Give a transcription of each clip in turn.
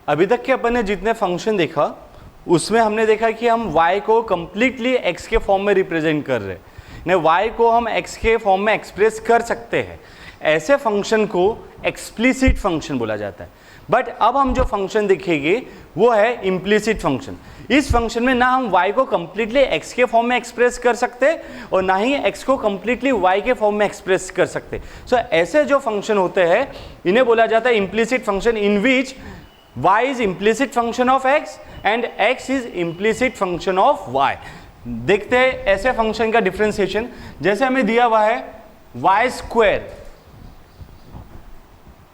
अभी तक के अपन ने जितने फंक्शन देखा उसमें हमने देखा कि हम y को कंप्लीटली x के फॉर्म में रिप्रेजेंट कर रहे हैं, y को हम x के फॉर्म में एक्सप्रेस कर सकते हैं। ऐसे फंक्शन को एक्सप्लिसिट फंक्शन बोला जाता है। बट अब हम जो फंक्शन देखेंगे वो है इम्प्लिसिट फंक्शन। इस फंक्शन में ना हम y को कंप्लीटली x के फॉर्म में एक्सप्रेस कर सकते और ना ही x को कंप्लीटली y के फॉर्म में एक्सप्रेस कर सकते। सो ऐसे जो फंक्शन होते हैं इन्हें बोला जाता है implicit function, in which y is implicit function of x and x is implicit function of y। देखते हैं ऐसे फंक्शन का डिफरेंशिएशन। जैसे हमें दिया हुआ है y square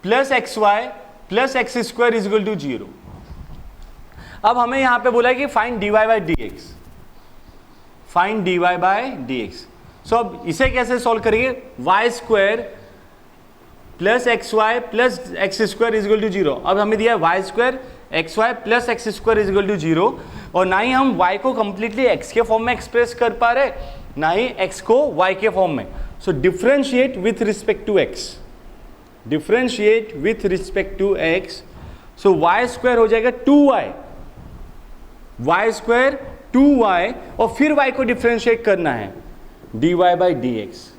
plus x y plus x square is equal to 0। अब हमें यहां पे बोला है कि find dy by d x, find dy by d x. So अब इसे कैसे सॉल्व करेंगे, y square plus x y plus x square is equal to 0। अब हमें दिया है y square x y plus x square is equal to 0 और ना ही हम y को कंप्लीटली x के फॉर्म में एक्सप्रेस कर पा रहे ना ही x को y के फॉर्म में। So differentiate with respect to x, differentiate with respect to x। So y square हो जाएगा 2y, y स्क्वायर 2y और फिर y को डिफरेंशिएट करना है dy बाई डी एक्स।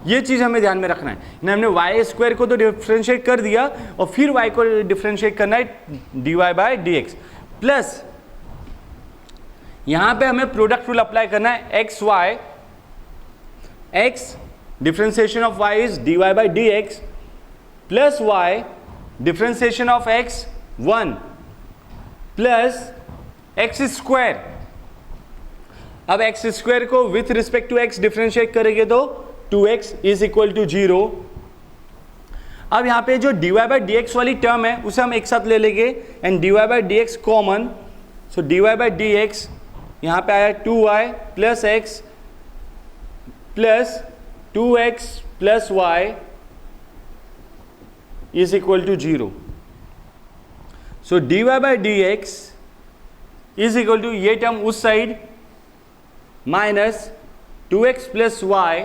ये चीज हमें ध्यान में रखना है ना, हमने वाई स्क्वायर को तो डिफरेंशिएट कर दिया और फिर y को डिफरेंशिएट करना है dy by d x. Plus यहां पे हमें प्रोडक्ट रूल अप्लाई करना है x y, x differentiation of y is dy by d x plus y differentiation of x 1 plus x square. अब एक्स स्क्वायर को with respect to x differentiate करेंगे तो 2x is equal to 0। अब यहां पे जो dy बाई डी एक्स वाली term है उसे हम एक साथ ले लेंगे and dy by d x common. So dy by d x यहां पे आया 2y plus x plus 2x plus y is equal to 0। So dy by d x is equal to ये टर्म उस side minus 2x plus y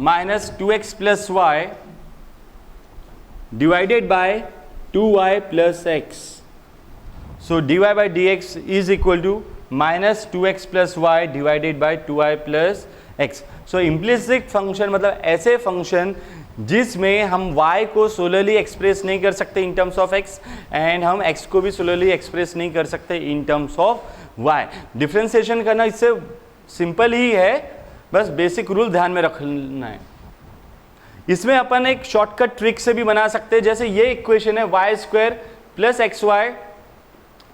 minus 2x plus y divided by 2y plus x। So dy by d x is equal to minus 2x plus y divided by 2y plus x। So implicit function मतलब ऐसे function जिसमें हम y को सोलरली express नहीं कर सकते in terms of x and हम x को भी सोलरली एक्सप्रेस नहीं कर सकते in terms of y। Differentiation करना इससे सिंपल ही है, बस बेसिक रूल ध्यान में रखना है। इसमें अपन एक शॉर्टकट ट्रिक से भी बना सकते हैं। जैसे ये इक्वेशन है y square plus x y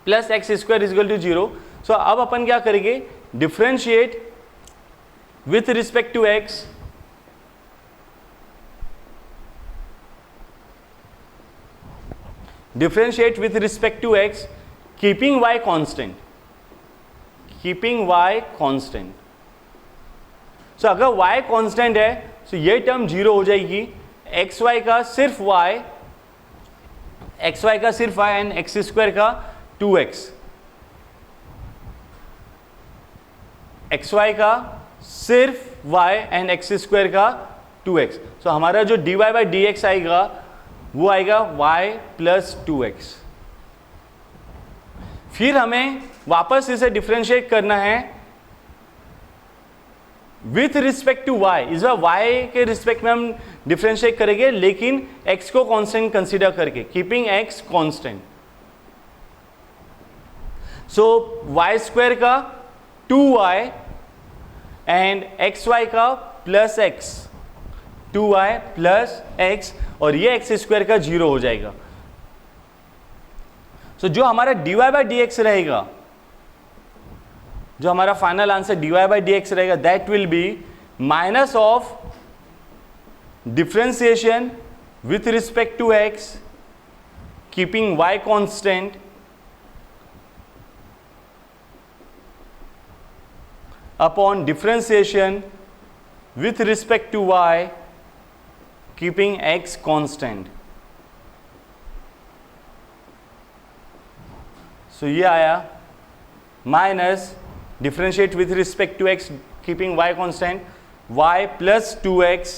plus x square is equal to 0। So अब अपन क्या करेंगे, differentiate with respect to x, differentiate with respect to x keeping y constant, keeping y constant. So अगर y कांस्टेंट है तो ये term 0 हो जाएगी, एक्स वाई का सिर्फ y, एक्स वाई का सिर्फ y एंड एक्स स्क्वायर का 2x, एक्स वाई का सिर्फ y एंड एक्स स्क्वायर का 2x। सो हमारा जो dy बाई डी एक्स आएगा वो आएगा y प्लस 2x। फिर हमें वापस इसे डिफरेंशिएट करना है विथ रिस्पेक्ट टू y। इस बार y के रिस्पेक्ट में हम डिफरेंशिएट करेंगे लेकिन x को कांस्टेंट कंसीडर करके, कीपिंग x कांस्टेंट। सो y स्क्वायर का 2y एंड एक्स वाई का plus x, 2y plus x और ये x स्क्वायर का 0 हो जाएगा। सो जो हमारा dy बाई डी एक्स रहेगा, जो हमारा final answer dy by d x रहेगा, that will be minus of differentiation with respect to x keeping y constant upon differentiation with respect to y keeping x constant. So ये आया minus differentiate with respect to x keeping y constant y plus 2x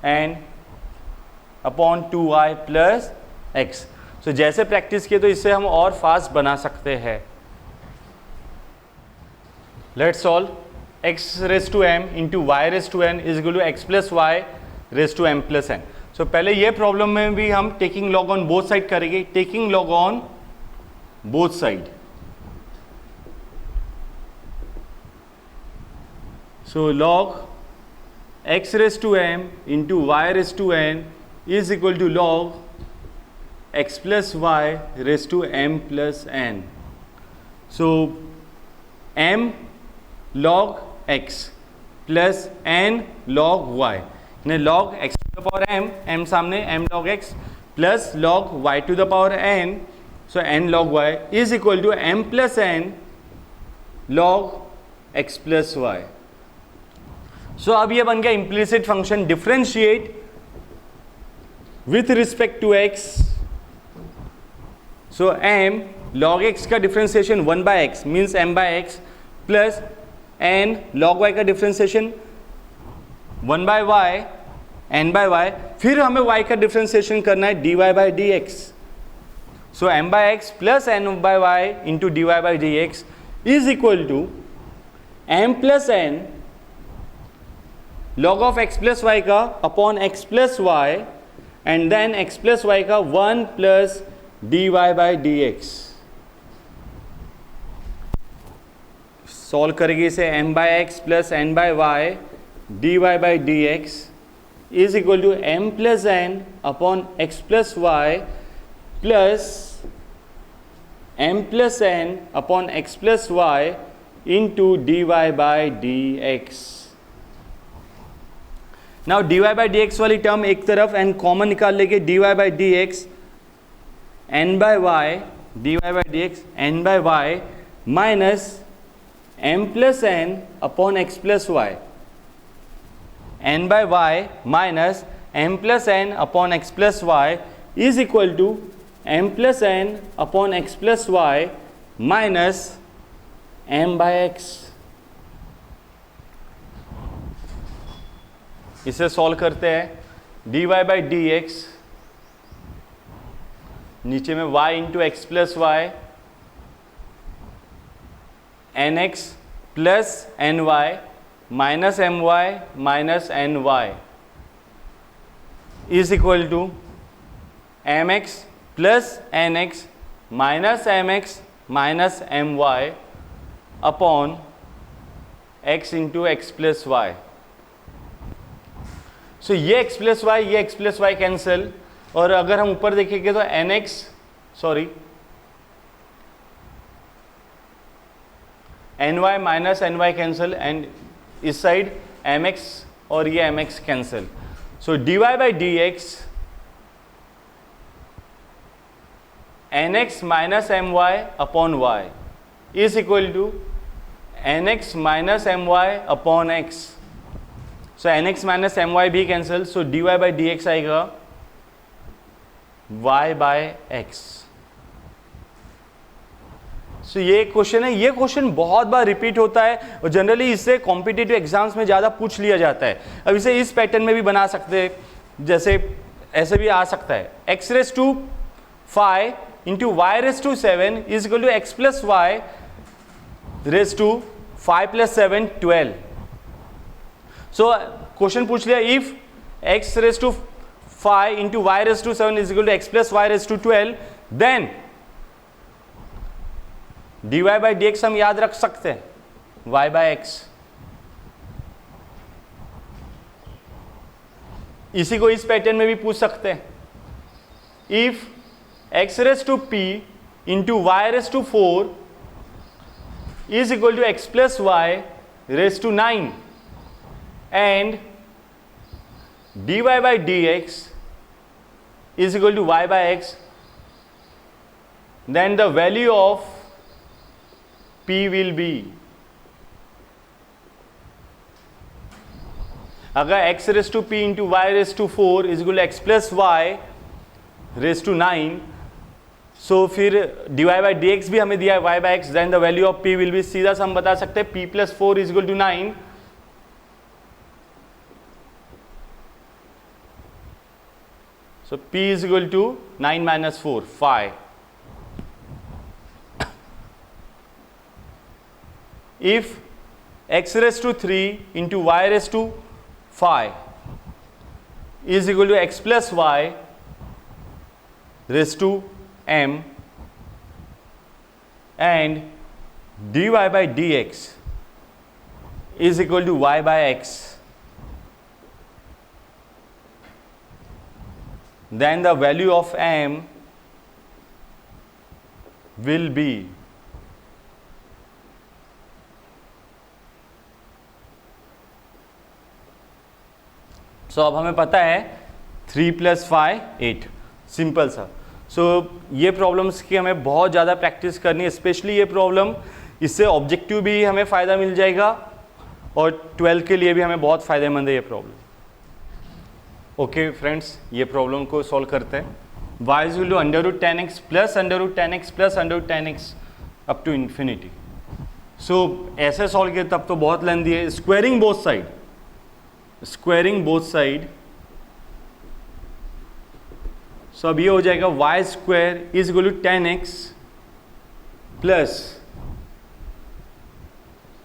and upon 2y plus x। So जैसे practice किए तो इससे हम और fast बना सकते हैं. Let's solve. x raise to m into y raise to n is equal to x plus y raise to m plus n. So पहले ये प्रॉब्लम में भी हम taking log on both side करेंगे. Taking log on both side. So log x raised to m into y raised to n is equal to log x plus y raised to m plus n. So m log x plus n log y. log x to the power m सामने m log x plus log y to the power n. So n log y is equal to m plus n log x plus y. So अब ये बन गया implicit function. Differentiate with respect to x. So m log x का differentiation 1 by x means m by x plus n log y का differentiation 1 by y n by y. फिर हमें y का differentiation करना है dy by dx. So m by x plus n by y into dy by dx is equal to m plus n log of x plus y का upon x plus y and then x plus y का 1 plus dy by d x. Solve करेंगे इसे. m by x plus n by y dy by d x is equal to m plus n upon x plus y plus m plus n upon x plus y into dy by d x. Now dy by d x वाली term एक तरफ and common निकाल लेंगे. dy by d x n by y dy by d x n by y minus m plus n upon x plus y. n by y minus m plus n upon x plus y is equal to m plus n upon x plus y minus m by x. इसे solve करते हैं. dy by d x नीचे में y into x plus y n x plus n y minus m Y minus n y is equal to m x plus n x minus m x minus m y upon x into x plus y. So ये x plus Y cancel. और अगर हम ऊपर देखेंगे तो n y minus n y cancel and इस side m x और ये m x cancel. So d y by d x n x minus m y upon y is equal to n x minus m y upon x. So n x minus m y भी cancel. So d y by d x आएगा y by x. So ये question है. ये question बहुत बार repeat होता है और generally इससे कॉम्पिटिटिव एग्जाम्स में ज़्यादा पूछ लिया जाता है. अब इसे इस पैटर्न में भी बना सकते हैं. जैसे ऐसे भी आ सकता है. x raise to 5 into y raise to 7 is equal to x plus y raise to 5 plus 7 12. So question पूछ लिया if x raise to 5 into y raise to 7 is equal to x plus y raise to 12 then dy by d x हम याद रख सकते हैं y by x. इसी को इस पैटर्न में भी पूछ सकते हैं. If x raise to p into y raise to 4 is equal to x plus y raise to 9 and dy by dx is equal to y by x, then the value of p will be, अगर x raise to p into y raise to 4 is equal to x plus y raise to 9, so फिर dy by d x भी हमें दिया है y by x, then the value of p will be, सीधा से हम बता सकते हैं p plus 4 is equal to 9. So p is equal to 9 minus 4, 5. If x raised to 3 into y raised to 5 is equal to x plus y raised to m, and dy by dx is equal to y by x, then the value of m will be सो अब हमें पता है 3 + 5 8, simple सा. सो ये problems की हमें बहुत ज़्यादा प्रैक्टिस करनी है, स्पेशली ये प्रॉब्लम, इससे ऑब्जेक्टिव भी हमें फ़ायदा मिल जाएगा और 12 के लिए भी हमें बहुत फ़ायदेमंद है ये प्रॉब्लम. ओके फ्रेंड्स, ये प्रॉब्लम को सॉल्व करते हैं. y is equal to √10x plus √10x plus √10x up to infinity. So ऐसे सॉल्व किए तब तो बहुत लेंदी है. Squaring both side, squaring both side, so अब ये हो जाएगा y square is equal to 10x plus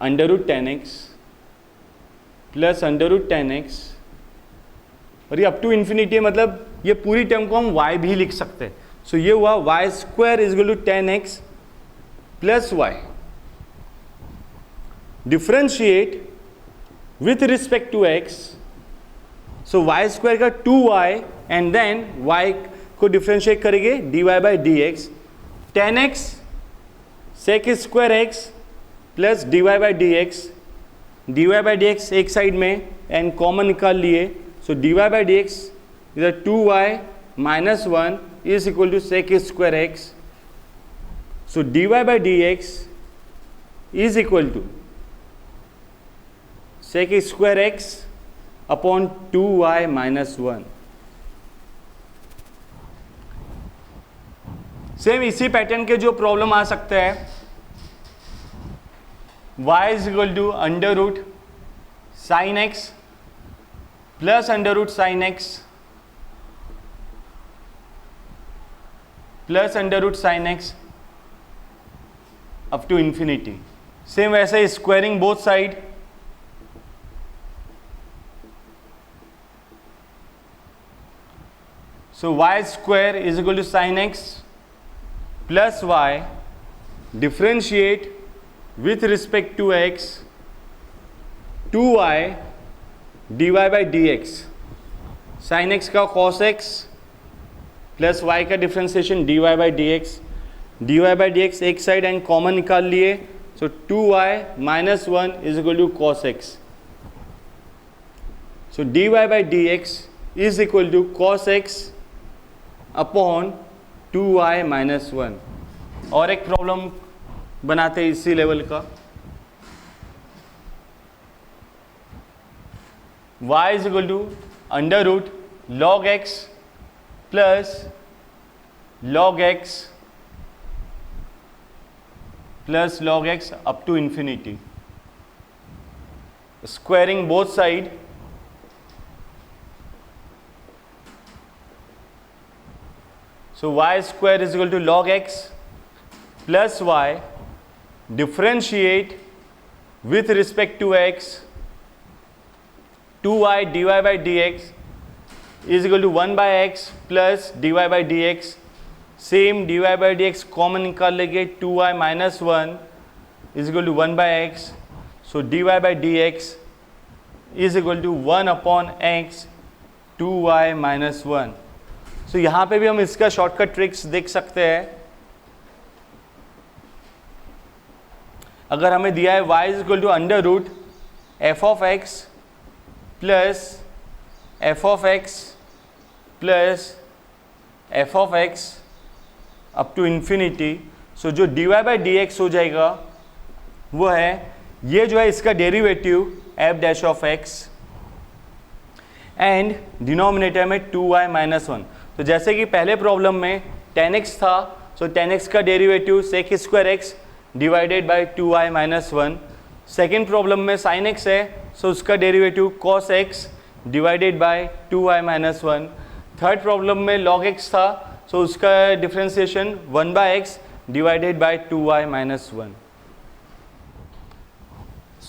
√10x plus √10x, और ये अप टू इन्फिनिटी है, मतलब ये पूरी टर्म को हम y भी लिख सकते हैं. सो ये हुआ y square is equal to 10x plus y. Differentiate with respect to x, so y square का 2y एंड देन y को डिफ्रेंशिएट करेंगे dy by dx, 10x sec square x plus dy by dx, dy by dx एक side में and common निकाल लिए, so dy by dx इधर 2y minus 1 is equal to sec square x. So dy by dx is equal to sec square x upon 2y minus 1. Same इसी pattern के जो problem आ सकते हैं, y is equal to √ sin x plus √ sin x plus √ sin x up to infinity. Same वैसे squaring both side, so y square is equal to sin x plus y, differentiate with respect to x, 2y dy by dx, sin x का cos x plus y का differentiation dy by dx, dy by dx एक side and common निकाल लिए, so 2y minus 1 is equal to cos x. So dy by dx is equal to cos x upon 2y minus 1. और एक problem बनाते हैं इसी level का. y is equal to √ log x plus log x plus log x up to infinity. Squaring both side, so y square is equal to log x plus y, differentiate with respect to x, 2y dy by dx is equal to 1 by x plus dy by dx. Same dy by dx common निकाल लेंगे, 2y minus 1 is equal to 1 by x, so dy by dx is equal to 1 upon x 2y minus 1. सो यहाँ पे भी हम इसका shortcut tricks देख सकते हैं. अगर हमें दिया है y is equal to √ f of x plus f of x plus f of x up to infinity, so जो dy बाई dx हो जाएगा वो है, ये जो है इसका derivative f dash of x and denominator में 2y माइनस 1. तो जैसे कि पहले प्रॉब्लम में 10x था, सो 10x का derivative sec square x divided by 2y minus 1. Second problem में sin x है, सो उसका derivative cos x divided by 2y minus 1. Third problem में log x था, सो उसका differentiation 1/x divided by 2y minus 1.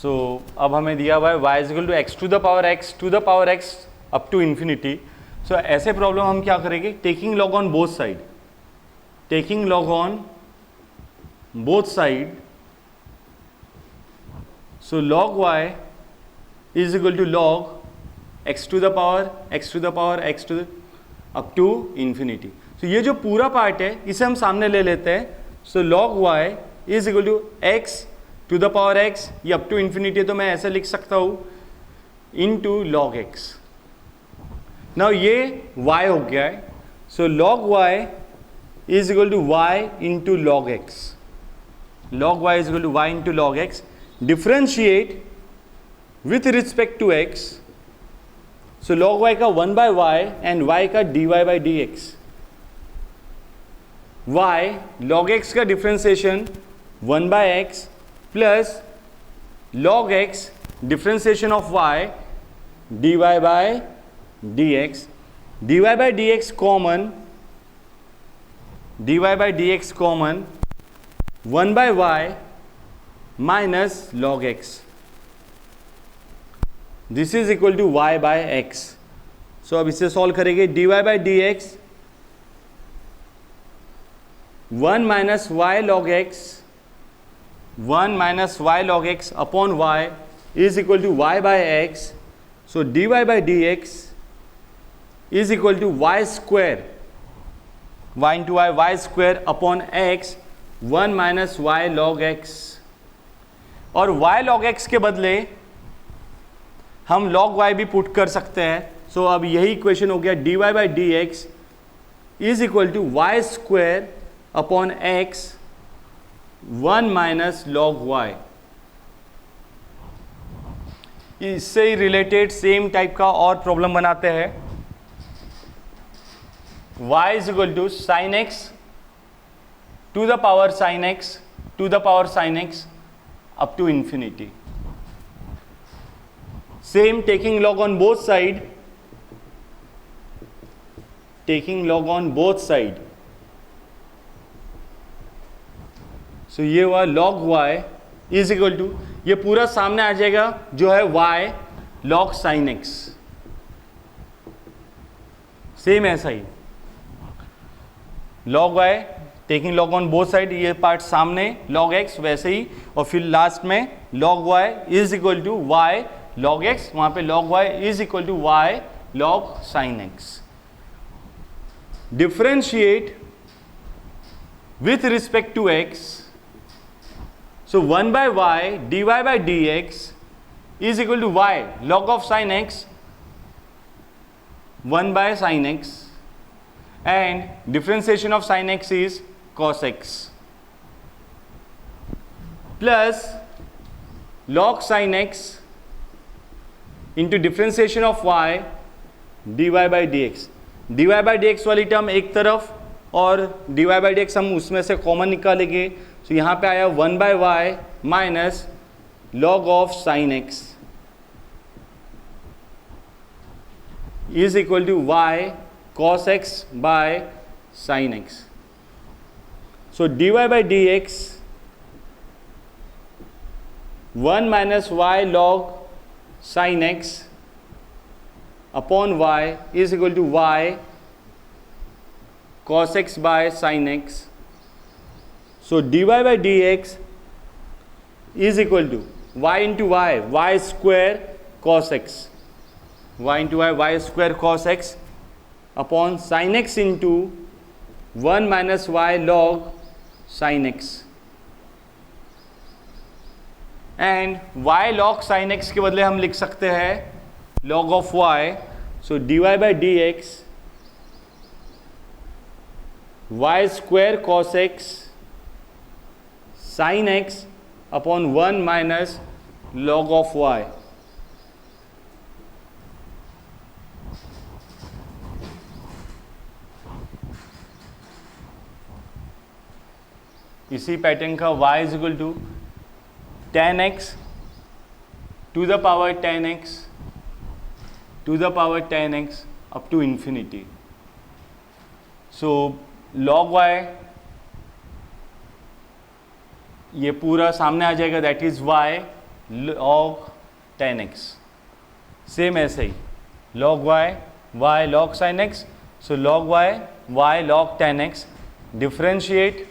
So अब हमें दिया हुआ है y is equal to x to the power x up to infinity. So ऐसे problem हम क्या करेंगे, taking log on both side, taking log on both side. So log y is equal to log x to the power x up to infinity. तो ये जो पूरा part है इसे हम सामने ले लेते हैं. So log y is equal to x to the power x, ये अप टू इन्फिनिटी है तो मैं ऐसे लिख सकता हूँ इनटू log x. नाउ ये y हो गया है. So log y is equal to y into log x. log y is equal to y into log x. Differentiate with respect to x. So log y का 1/y and y का dy by d x. y log x का differentiation 1/x plus log x differentiation of y dy by d x. dy by d x common, dy by d x common 1/y minus log x. This is equal to y by x. So अब इसे solve करेंगे. dy by d x 1 minus y log x, 1 minus y log x upon y is equal to y by x. So dy by d x is equal to y square, y into y square upon x 1 minus y log x. और y log x के बदले हम log y भी put कर सकते हैं. सो अब यही इक्वेशन हो गया. dy by d x is equal to y square upon x 1 minus log y. इससे रिलेटेड सेम टाइप का और प्रॉब्लम बनाते हैं. y is equal to sine x to the power sine x to the power sine x up to infinity. Same, taking log on both side, taking log on both side. So ये हुआ log y is equal to, ये पूरा सामने आ जाएगा जो है y log sin x. Same ऐसा ही log y taking log on both side, ये पार्ट सामने log x वैसे ही, और फिर लास्ट में log y is equal to y log x, वहां पे log y is equal to y log sin x. Differentiate with respect to x. So 1/y dy by d x is equal to y log of sin x 1/sin x, and differentiation of sin x is cos x plus log sin x into differentiation of y dy by dx. dy by dx वाली term एक तरफ और dy by dx हम उसमें से common निकालेंगे. तो यहाँ पे आया 1/y minus log of sin x is equal to y cos x by sin x. So dy by dx 1 minus y log sin x upon y is equal to y cos x by sin x. So dy by dx is equal to y into y square cos x, y into y square cos x upon sin x into 1 minus y log sin x. And y log sin x के बदले हम लिख सकते हैं log of y. So dy by dx y square cos x sin x upon 1 minus log of y. इसी pattern का y is equal to tan x to the power tan x to the power tan x up to infinity. So log y ये पूरा सामने आ जाएगा, that is y log 10x. Same ऐसे ही log y log sin x. So log y log 10x. Differentiate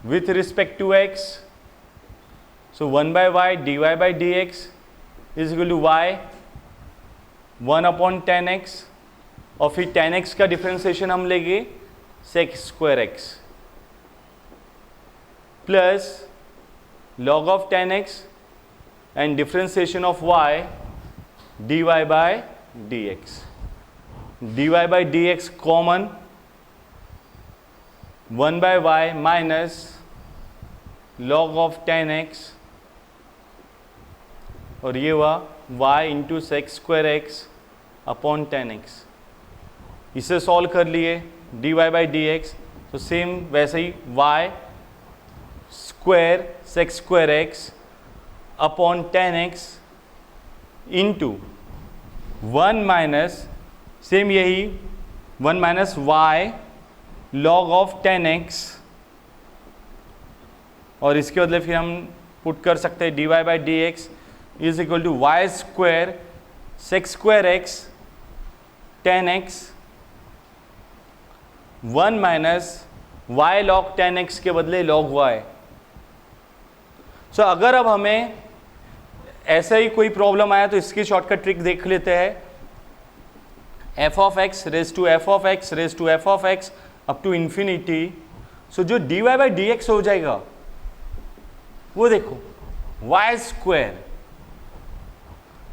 with respect to x. So 1 by y dy by dx is equal to y 1 upon 10x, और फिर 10x का differentiation हम लेंगे sec square x plus log of 10x and differentiation of y dy by dx. dy by dx common 1 by y minus log of 10x, और ये हुआ y into sec square x upon 10x. इसे solve कर लिए dy by d x. तो same वैसे ही y square sec square x upon 10x into 1 minus same यही 1 minus y log of 10x, और इसके बदले फिर हम पुट कर सकते हैं dy by d x is equal to y square sec square x 10x 1 minus y log 10x के बदले log y. सो अगर अब हमें ऐसा ही कोई प्रॉब्लम आया तो इसकी शॉर्टकट ट्रिक देख लेते हैं. f of x raise to f of x raise to f of x up to infinity. So जो dy बाई डी एक्स हो जाएगा वो देखो y square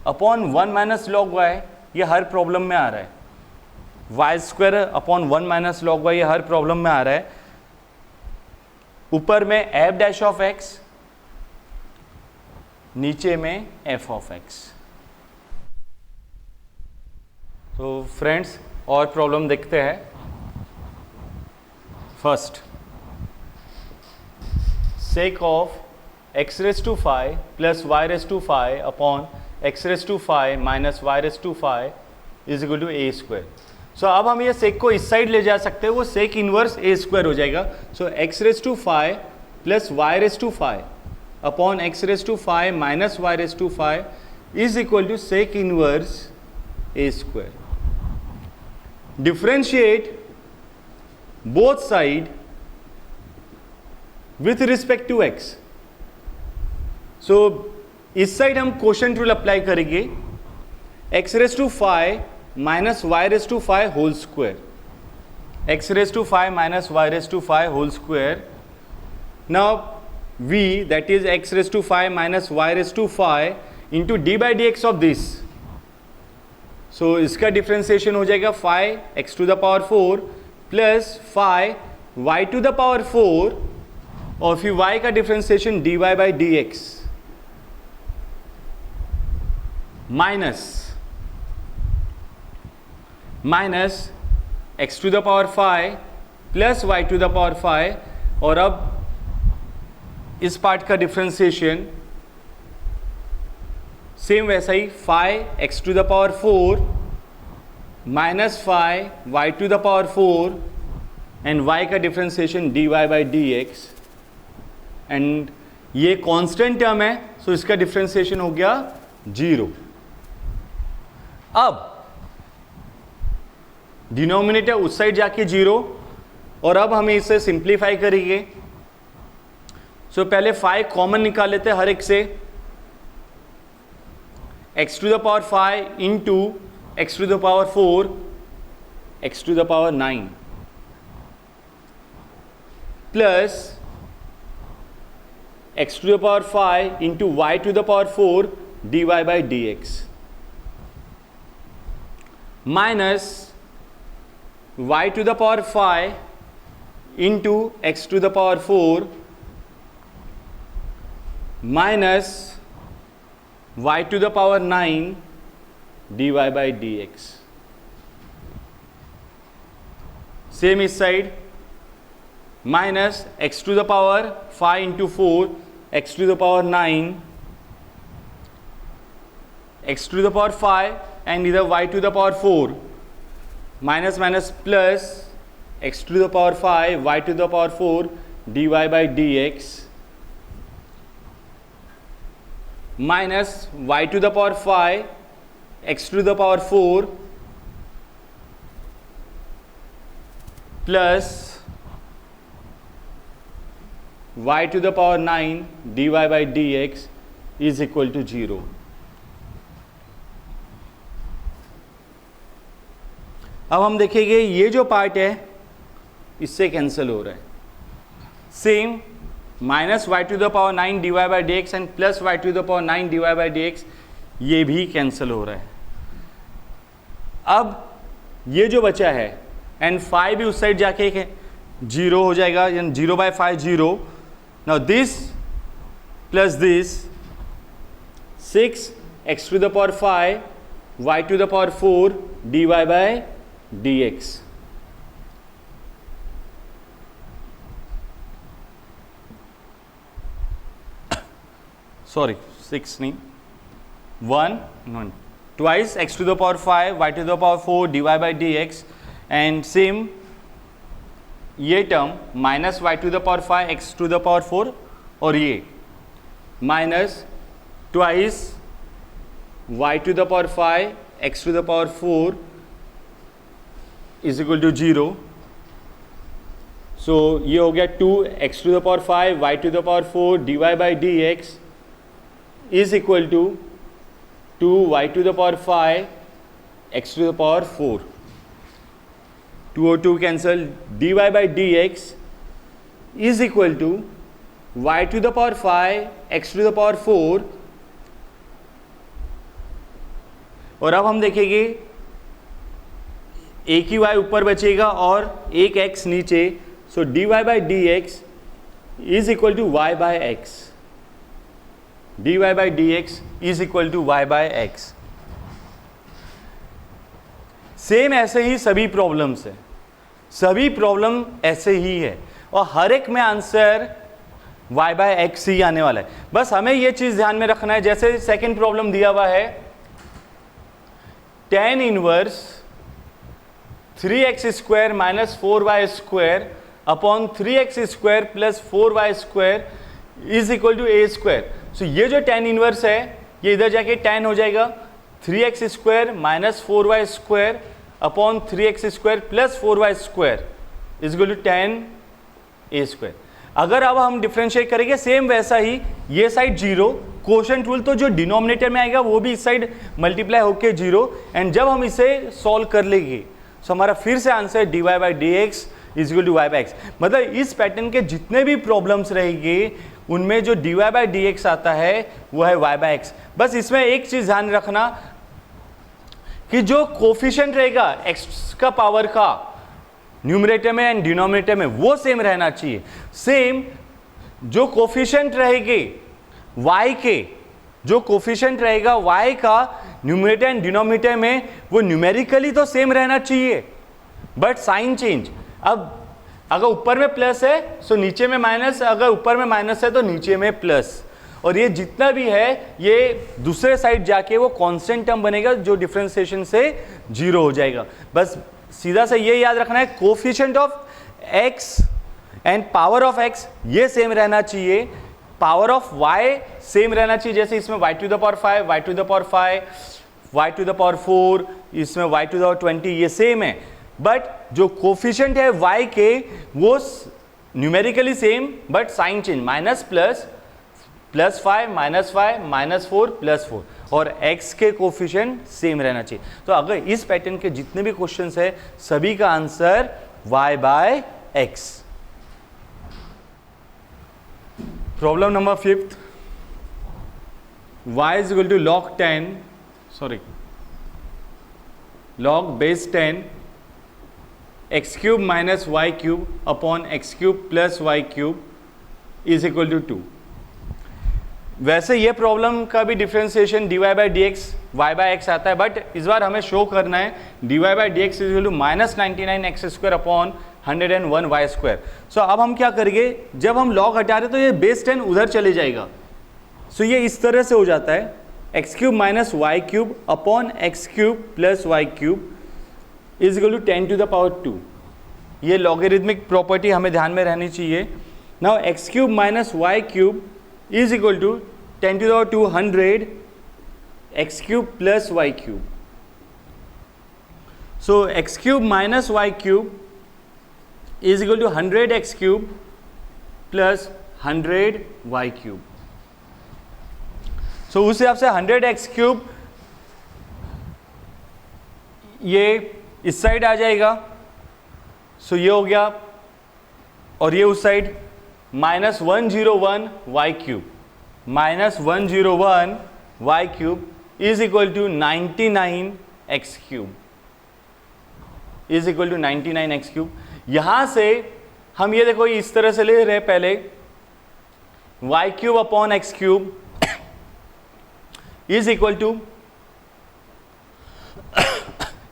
upon 1 minus log y. ये हर प्रॉब्लम में आ रहा है. y square upon 1 minus log y, ये हर प्रॉब्लम में आ रहा है. ऊपर में f डैश ऑफ x, नीचे में f ऑफ x. तो फ्रेंड्स और प्रॉब्लम देखते हैं. First, sec of x raise to 5 plus y raise to 5 upon x raise to 5 minus y raise to 5 is equal to a square. So अब हम ये सेक को इस साइड ले जा सकते हैं, वो सेक इनवर्स a स्क्वायर हो जाएगा. So x raise to 5 plus y raise to 5 upon x raise to 5 minus y raise to 5 is equal to sec inverse a square. Differentiate both side with respect to x. So इस side हम quotient rule apply करेंगे. x raise to 5 minus y raise to 5 whole square. x raise to 5 minus y raise to 5 whole square. Now v that is x raise to 5 minus y raise to 5 into d by d x of this. So इसका differentiation हो जाएगा 5 x to the power 4 plus 5 y to the power 4, और फिर y का differentiation dy by d x minus x to the power 5 plus y to the power 5, और अब इस part का डिफ्रेंसिएशन सेम वैसा ही 5 x to the power 4 minus 5 y to the power 4 and y का differentiation dy by d x. And ये constant term है, so इसका डिफ्रेंसिएशन हो गया 0. अब डिनोमिनेटर उस साइड जाके 0, और अब हमें इसे सिंप्लीफाई करेंगे. सो पहले 5 कॉमन निकाल लेते हैं हर एक से. x to the power 5 into x to the power 4 x to the power 9 plus x to the power 5 into y to the power 4 dy by d x minus y to the power 5 into x to the power 4 minus y to the power 9 dy by d x. Same इस side minus x to the power 5 into 4 x to the power 9 x to the power 5 and इधर y to the power 4 minus minus plus x to the power 5 y to the power 4 dy by dx minus y to the power 5 x to the power 4 plus y to the power 9 dy by dx is equal to 0. अब हम देखेंगे ये जो part है इससे cancel हो रहा है. Same minus y to the power 9 d y by d x and plus y to the power 9 d y by d x ये भी कैंसिल हो रहा है. अब ये जो बचा है एंड 5 भी उस साइड जाके 0 हो जाएगा, यानी 0 by 5 0. Now this plus this 6 x to the power 5 y to the power 4 dy by dx. Sorry, 6 नहीं, 1 twice x to the power 5 y to the power 4 dy by dx and same ये term minus y to the power 5 x to the power 4 और ये minus twice y to the power 5 x to the power 4 is equal to 0. So ये हो गया 2 x to the power 5 y to the power 4 dy by dx is equal to 2 y to the power 5 x to the power 4. 2 और 2 cancel, dy by dx is equal to y to the power 5 x to the power 4. और अब हम देखेंगे एक ही y ऊपर बचेगा और एक x नीचे. सो dy by dx is equal to y by x. dy by dx is equal to y by x. Same ऐसे ही सभी प्रॉब्लम्स है, सभी प्रॉब्लम ऐसे ही है और हर एक में आंसर y by x ही आने वाला है. बस हमें ये चीज ध्यान में रखना है. जैसे सेकंड प्रॉब्लम दिया हुआ है tan inverse 3x square minus 4y square upon 3x square plus 4y square is equal to a square. So ये जो tan इनवर्स है ये इधर जाके tan हो जाएगा 3x square minus 4y square upon 3x square plus 4y square is equal to tan a square. अगर अब हम डिफरेंशिएट करेंगे सेम वैसा ही, ये साइड 0, कोशेंट रूल तो जो डिनोमिनेटर में आएगा वो भी इस साइड मल्टीप्लाई होके 0 एंड जब हम इसे सॉल्व कर लेंगे तो हमारा फिर से answer dy by d x is equal to y by x. मतलब इस पैटर्न के जितने भी प्रॉब्लम्स रहेंगे उनमें जो dy बाई डी एक्स आता है वो है y बाई एक्स. बस इसमें एक चीज ध्यान रखना कि जो कोफिशिएंट रहेगा x का पावर का न्यूमरेटर में एंड डिनोमिनेटर में वो सेम रहना चाहिए. सेम जो कोफिशिएंट रहेंगे y के, जो कोफिशिएंट रहेगा y का न्यूमरेटर एंड डिनोमिनेटर में वो न्यूमेरिकली तो सेम रहना चाहिए बट साइन चेंज. अब अगर ऊपर में प्लस है तो नीचे में माइनस, अगर ऊपर में माइनस है तो नीचे में प्लस. और ये जितना भी है ये दूसरे साइड जाके वो कांस्टेंट टर्म बनेगा जो डिफरेंशिएशन से 0 हो जाएगा. बस सीधा से ये याद रखना है coefficient of x and power of x ये सेम रहना चाहिए, पावर ऑफ y सेम रहना चाहिए. जैसे इसमें y to the power 5 y to the power 5 y to the power 4, इसमें y टू द पावर 20 ये सेम है. बट जो कोफिशिएंट है y के वो numerically same but sign change, minus plus, plus 5 minus 5 minus 4 plus 4 और x के coefficient same रहना चाहिए. तो अगर इस पैटर्न के जितने भी क्वेश्चंस है सभी का answer y by x. Problem number 5th, y is equal to log 10 sorry log base 10 x cube minus y cube upon x cube plus y cube is equal to 2. वैसे ये problem का भी differentiation dy by d x y by x आता है but इस बार हमें show करना है dy by d x is equal to minus 99 x square upon 101 y square. So अब हम क्या करेंगे, जब हम लॉग हटा रहे तो ये बेस 10 उधर चले जाएगा. सो ये इस तरह से हो जाता है x cube minus y cube upon x cube plus y cube is equal to 10 to the power 2. ये लॉगरिथमिक प्रॉपर्टी हमें ध्यान में रहनी चाहिए। Now x cube minus y cube is equal to 10 to the power 200 x cube plus y cube. So x cube minus y cube is equal to 100 x cube plus 100 y cube. सो उस हिसाब से 100 x cube ये इस side आ जाएगा, सो ये हो गया, और ये उस side minus 101 y cube, minus 101 y cube is equal to 99 x cube, is equal to 99 x cube. यहां से हम ये देखो इस तरह से ले रहे हैं, पहले y cube upon x cube is equal to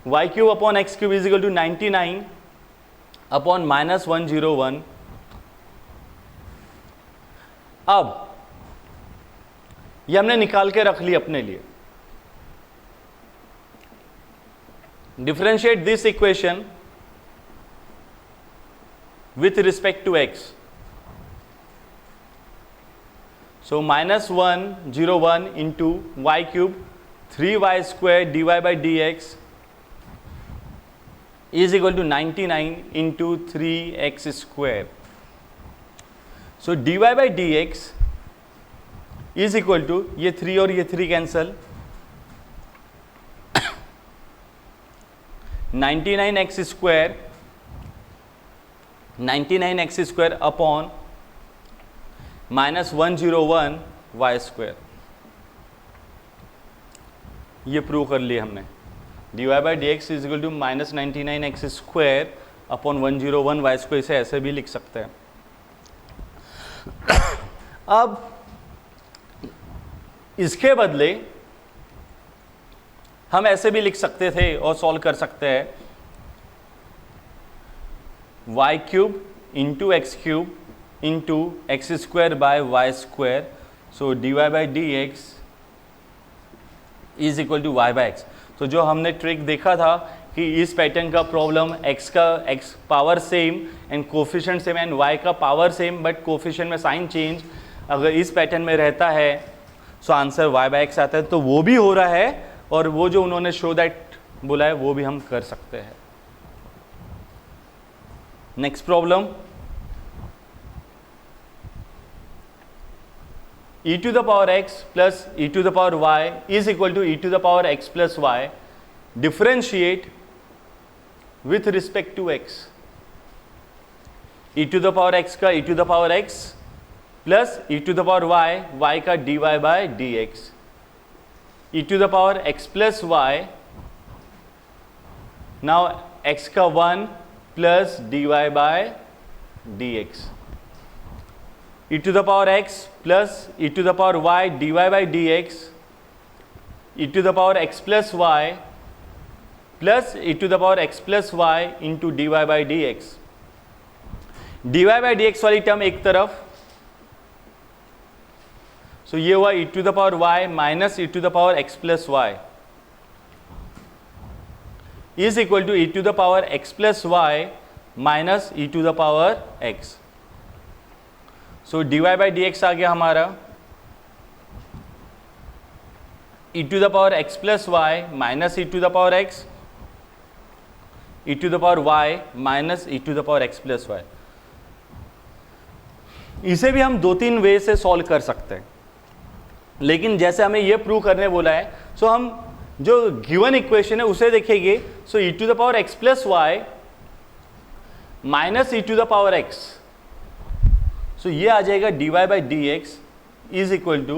y cube upon x cube is equal to 99 upon minus 101। अब ये हमने निकाल के रख ली अपने लिए। Differentiate this equation with respect to x. So minus 101 into y cube 3y square dy by dx is equal to 99 into 3x square. So dy by dx is equal to ये 3 और ये 3 cancel, 99x square 99x square upon minus 101 y square. ये prove कर लिया हमने। D y by d x is equal to minus 99x square upon 101 y square, इसे ऐसे भी लिख सकते हैं। अब इसके बदले हम ऐसे भी लिख सकते थे और सॉल्व कर सकते हैं, y cube into x cube into x square by y square. So d y by d x is equal to y by x. तो जो हमने ट्रिक देखा था कि इस पैटर्न का प्रॉब्लम x का x power same and coefficient same and y का पावर सेम बट कोफिशिएंट में साइन चेंज, अगर इस पैटर्न में रहता है so answer y by x आता है। तो वो भी हो रहा है, और वो जो उन्होंने शो दैट बोला है वो भी हम कर सकते हैं। Next problem, e to the power x plus e to the power y is equal to e to the power x plus y. Differentiate with respect to x. e to the power x का e to the power x plus e to the power y, y का dy by dx. e to the power x plus y, now x का 1 plus dy by dx. e to the power x plus e to the power y dy by dx, e to the power x plus y plus e to the power x plus y into dy by dx. dy by dx वाली term एक तरफ, सो ये हुआ e to the power y minus e to the power x plus y is equal to e to the power x plus y minus e to the power x. So dy by dx आ गया हमारा e to the power x plus y minus e to the power x, e to the power y minus e to the power x plus y. इसे भी हम 2-3 वे से solve कर सकते हैं, लेकिन जैसे हमें ये प्रूव करने बोला है, सो हम जो गिवन इक्वेशन है उसे देखेंगे। So e to the power x plus y minus e to the power x, so ये आ जाएगा dy by dx is equal to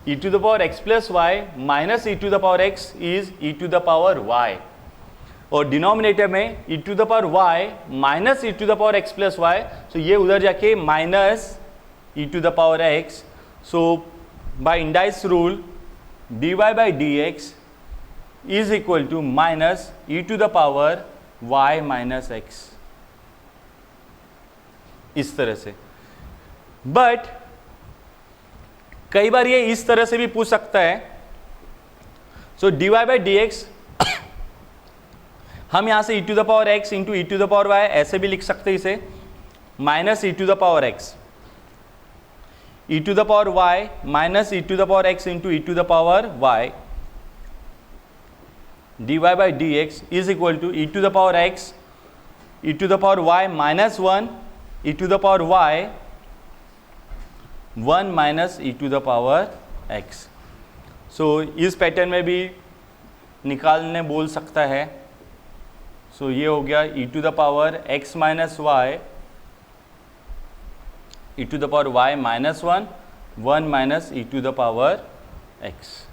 e to the power x plus y minus e to the power x is e to the power y, और denominator में e to the power y minus e to the power x plus y, so ये उधर जाके minus e to the power x. So by indices rule dy by dx is equal to minus e to the power y minus x, इस तरह से। But कई बार ये इस तरह से भी पूछ सकता है। सो dy by dx हम यहाँ से e to the power x into e to the power y ऐसे भी लिख सकते हैं इसे, minus e to the power x e to the power y minus e to the power x into e to the power y dy by dx is equal to e to the power x e to the power y minus 1 e to the power y 1 minus e to the power x। So इस pattern में भी निकालने बोल सकता है। सो ये हो गया e to the power x minus y e to the power y minus 1 1 minus e to the power x।